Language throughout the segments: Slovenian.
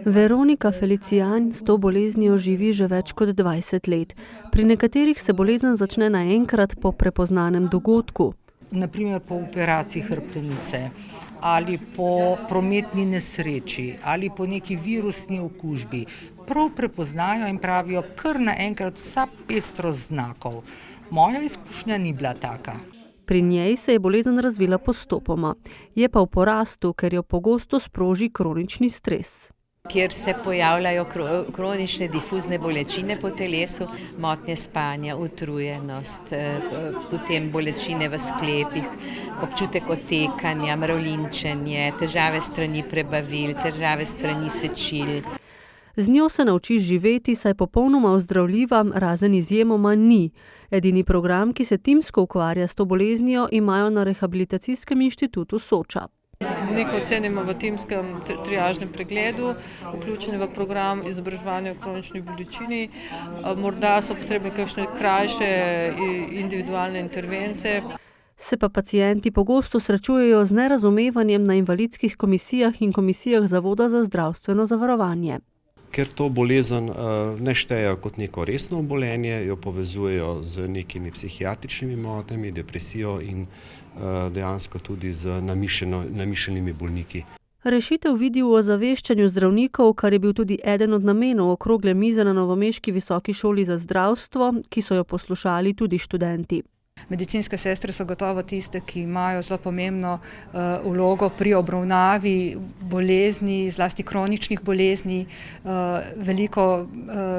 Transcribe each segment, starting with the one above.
Veronika Felicijan s to boleznijo živi že več kot 20 let. Pri nekaterih se bolezen začne naenkrat po prepoznanem dogodku. Naprimer po operaciji hrbtenice ali po prometni nesreči ali po neki virusni okužbi. Prav prepoznajo in pravijo kar naenkrat vsa pestrost znakov. Moja izkušnja ni bila taka. Pri njej se je bolezen razvila postopoma. Je pa v porastu, ker jo pogosto sproži kronični stres. Kjer se pojavljajo kronične difuzne bolečine po telesu, motnje spanja, utrujenost, potem bolečine v sklepih, občutek otekanja, mravljinčenje, težave s strani prebavil, težave s strani sečil. Z njo se naučiš živeti, saj popolnoma ozdravljiva, razen izjemoma ni. Edini program, ki se timsko ukvarja s to boleznijo, imajo na Rehabilitacijskem inštitutu Soča. Bolnika ocenimo v timskem triažnem pregledu, vključeni v program izobraževanja o kronični bolečini. Morda so potrebne kakšne krajše individualne intervence. Se pa pacienti pogosto srečujejo z nerazumevanjem na invalidskih komisijah in komisijah Zavoda za zdravstveno zavarovanje. Ker to bolezen ne štejejo kot neko resno obolenje, jo povezujejo z nekimi psihiatričnimi motnjami, depresijo in dejansko tudi z namišljenimi bolniki. Rešitev vidi v ozaveščanju zdravnikov, kar je bil tudi eden od namenov okrogle mize na novomeški visoki šoli za zdravstvo, ki so jo poslušali tudi študenti. Medicinske sestre so gotovo tiste, ki imajo zelo pomembno vlogo pri obravnavi bolezni, zlasti kroničnih bolezni. Veliko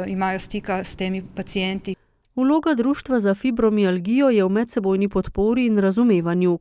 imajo stika s temi pacienti. Vloga Društva za fibromialgijo je v medsebojni podpori in razumevanju.